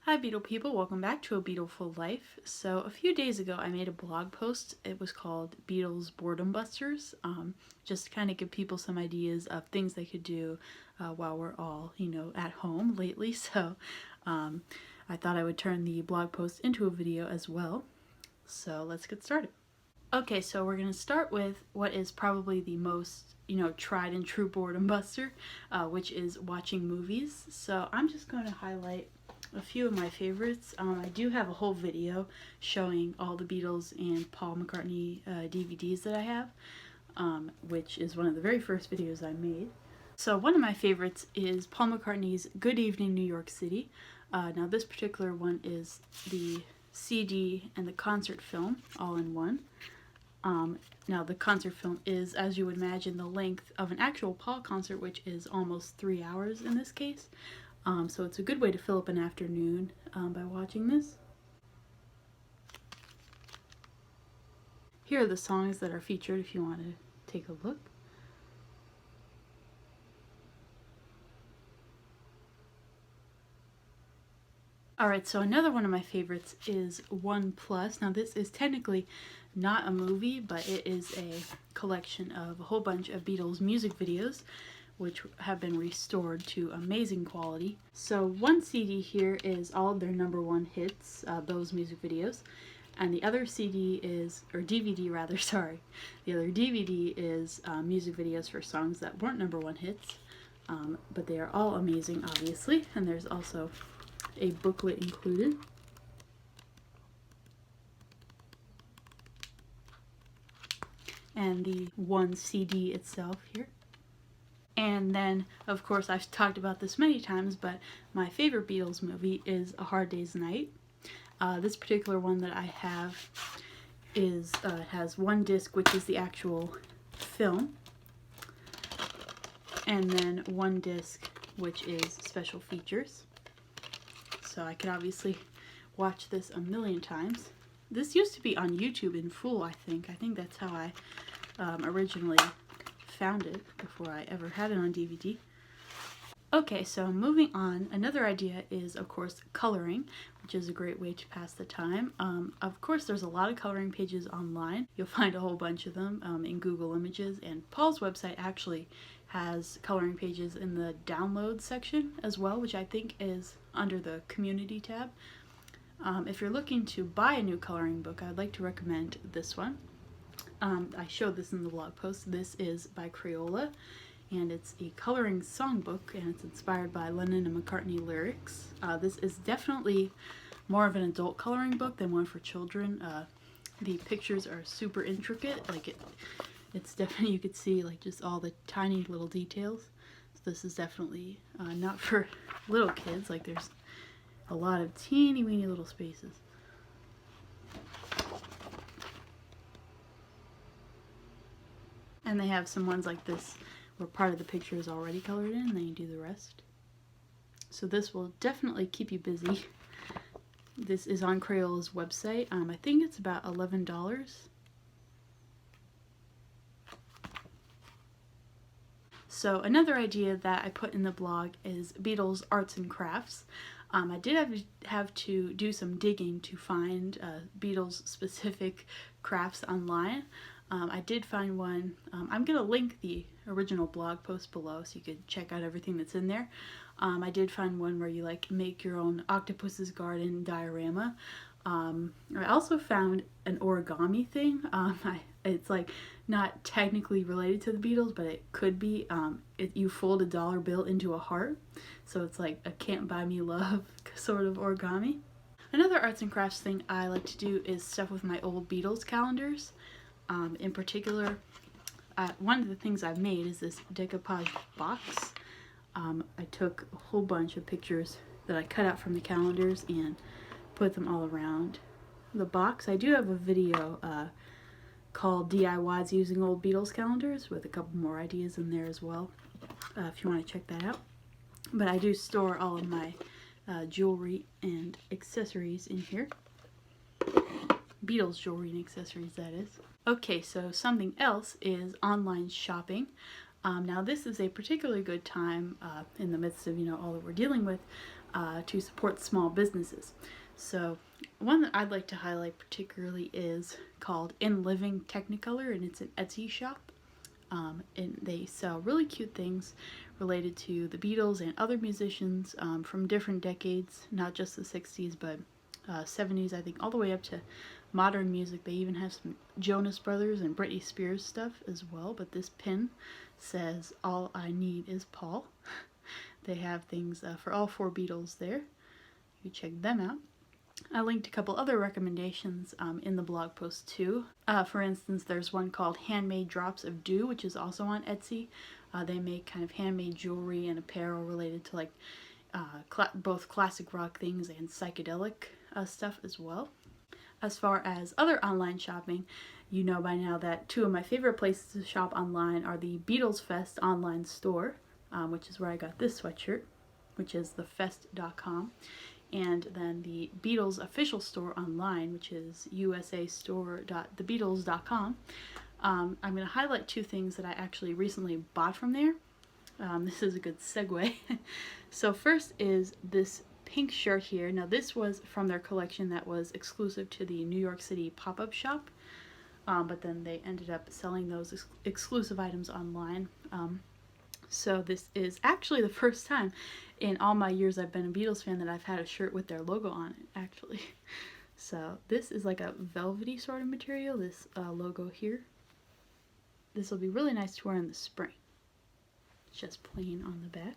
Hi Beatle people, welcome back to A Beatleful Life. So a few days ago I made a blog post. It was called Beatles Boredom Busters, just to kind of give people some ideas of things they could do while we're all, at home lately. So I thought I would turn the blog post into a video as well. So let's get started. Okay, so we're going to start with what is probably the most, tried and true boredom buster, which is watching movies. So I'm just going to highlight a few of my favorites. I do have a whole video showing all the Beatles and Paul McCartney DVDs that I have, which is one of the very first videos I made. So one of my favorites is Paul McCartney's Good Evening New York City. Now this particular one is the CD and the concert film all in one. Now the concert film is, as you would imagine, the length of an actual Paul concert, which is almost 3 hours in this case. So it's a good way to fill up an afternoon by watching this. Here are the songs that are featured if you want to take a look. Alright, so another one of my favorites is One Plus. Now this is technically not a movie, but it is a collection of a whole bunch of Beatles music videos, which have been restored to amazing quality. So one CD here is all of their #1 hits, those music videos, and the other CD is, or DVD rather, sorry, the other DVD is music videos for songs that weren't #1 hits, but they are all amazing, obviously, and there's also a booklet included. And the one CD itself here. And then, of course, I've talked about this many times, but my favorite Beatles movie is A Hard Day's Night. This particular one that I have is has one disc, which is the actual film, and then one disc, which is special features. So I could obviously watch this a million times. This used to be on YouTube in full, I think. I think that's how I originally found it before I ever had it on DVD. Okay, so moving on, another idea is, of course, coloring, which is a great way to pass the time. Of course, there's a lot of coloring pages online. You'll find a whole bunch of them in Google Images, and Paul's website actually has coloring pages in the download section as well, which I think is under the community tab. If you're looking to buy a new coloring book, I'd like to recommend this one. I showed this in the blog post. This is by Crayola, and it's a coloring songbook, and it's inspired by Lennon and McCartney lyrics. This is definitely more of an adult coloring book than one for children. The pictures are super intricate, like it's definitely, you could see like just all the tiny little details. So this is definitely not for little kids, like there's a lot of teeny weeny little spaces. And they have some ones like this where part of the picture is already colored in and then you do the rest. So this will definitely keep you busy. This is on Crayola's website. I think it's about $11. So another idea that I put in the blog is Beatles Arts and Crafts. I did have to do some digging to find Beatles specific crafts online. I did find one. I'm going to link the original blog post below so you could check out everything that's in there. I did find one where you like make your own octopus's garden diorama. I also found an origami thing. It's like not technically related to the Beatles, but it could be. You fold a dollar bill into a heart, so it's like a can't buy me love sort of origami. Another arts and crafts thing I like to do is stuff with my old Beatles calendars. In particular, one of the things I've made is this decoupage box. I took a whole bunch of pictures that I cut out from the calendars and put them all around the box. I do have a video called DIYs Using Old Beatles Calendars with a couple more ideas in there as well, if you want to check that out. But I do store all of my jewelry and accessories in here. Beatles jewelry and accessories, that is. Okay, so something else is online shopping. Now this is a particularly good time in the midst of all that we're dealing with to support small businesses. So one that I'd like to highlight particularly is called In Living Technicolor, and it's an Etsy shop. And they sell really cute things related to the Beatles and other musicians from different decades, not just the 60s, but 70s, I think, all the way up to modern music. They even have some Jonas Brothers and Britney Spears stuff as well. But this pin says, "All I Need Is Paul." They have things for all 4 Beatles there. You check them out. I linked a couple other recommendations in the blog post too. For instance, there's one called Handmade Drops of Dew, which is also on Etsy. They make kind of handmade jewelry and apparel related to like both classic rock things and psychedelic stuff as well. As far as other online shopping, you know by now that 2 of my favorite places to shop online are the Beatles Fest online store, which is where I got this sweatshirt, which is thefest.com. And then the Beatles official store online, which is usastore.thebeatles.com. I'm going to highlight 2 things that I actually recently bought from there. This is a good segue. So first is this pink shirt here. Now this was from their collection that was exclusive to the New York City pop-up shop, but then they ended up selling those exclusive items online. So this is actually the first time in all my years I've been a Beatles fan that I've had a shirt with their logo on it, actually. So this is like a velvety sort of material, this logo here. This will be really nice to wear in the spring. It's just plain on the back.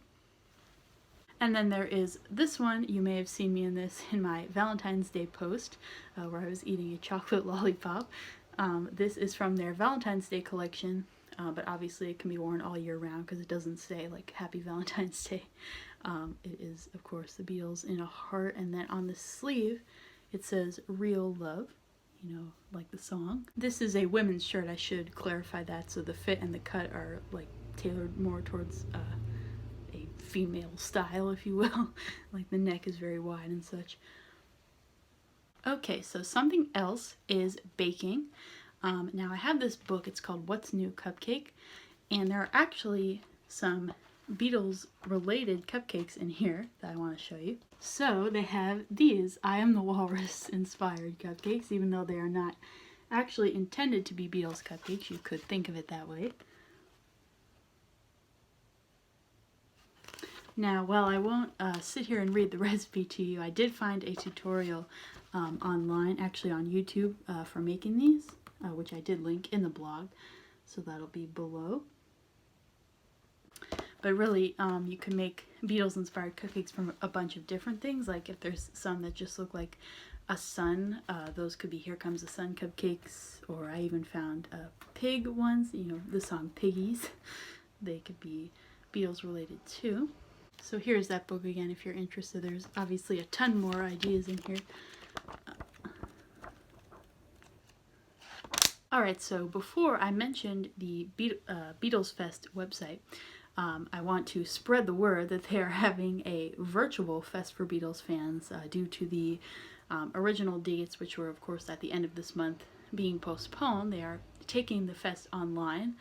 And then there is this one. You may have seen me in this in my Valentine's Day post where I was eating a chocolate lollipop. This is from their Valentine's Day collection. But obviously it can be worn all year round because it doesn't say like Happy Valentine's Day. It is, of course, the Beatles in a heart, and then on the sleeve it says Real Love, you know, like the song. This is a women's shirt, I should clarify that, so the fit and the cut are like tailored more towards a female style, if you will. Like the neck is very wide and such. Okay, so something else is baking. Now I have this book, it's called What's New Cupcake, and there are actually some Beatles related cupcakes in here that I want to show you. So they have these I Am the Walrus inspired cupcakes, even though they are not actually intended to be Beatles cupcakes. You could think of it that way. Now, while I won't sit here and read the recipe to you, I did find a tutorial online, actually on YouTube, for making these. Which I did link in the blog, so that'll be below. But really, you can make Beatles-inspired cupcakes from a bunch of different things. Like if there's some that just look like a sun, those could be Here Comes the Sun cupcakes, or I even found pig ones, you know, the song Piggies. They could be Beatles-related too. So here's that book again if you're interested. There's obviously a ton more ideas in here. Alright, so before I mentioned the Beatles Fest website, I want to spread the word that they are having a virtual Fest for Beatles fans due to the original dates, which were of course at the end of this month, being postponed. They are taking the fest online.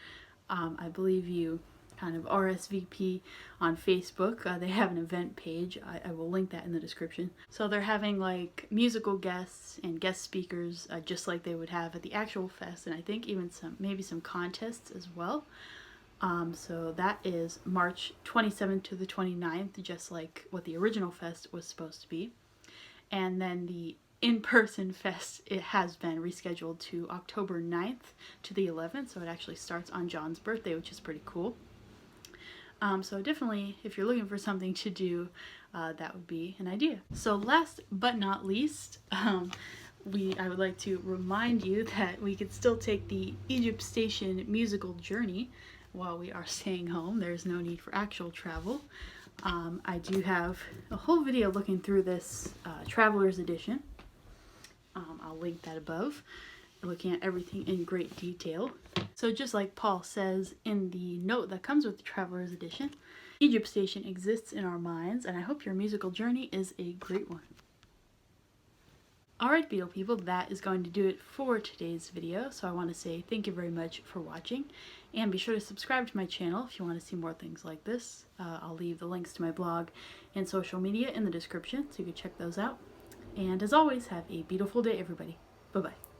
I believe you kind of RSVP on Facebook. They have an event page. I will link that in the description. So they're having like musical guests and guest speakers just like they would have at the actual fest, and I think even maybe some contests as well. So that is March 27th to the 29th, just like what the original fest was supposed to be. And then the in-person fest, it has been rescheduled to October 9th to the 11th, so it actually starts on John's birthday, which is pretty cool. So definitely, if you're looking for something to do, that would be an idea. So last but not least, I would like to remind you that we could still take the Egypt Station musical journey while we are staying home. There's no need for actual travel. I do have a whole video looking through this Traveler's Edition. I'll link that above, looking at everything in great detail. So just like Paul says in the note that comes with the Traveler's Edition, Egypt Station exists in our minds, and I hope your musical journey is a great one. Alright, Beetle people, that is going to do it for today's video. So I want to say thank you very much for watching, and be sure to subscribe to my channel if you want to see more things like this. I'll leave the links to my blog and social media in the description so you can check those out. And as always, have a beautiful day, everybody. Bye-bye.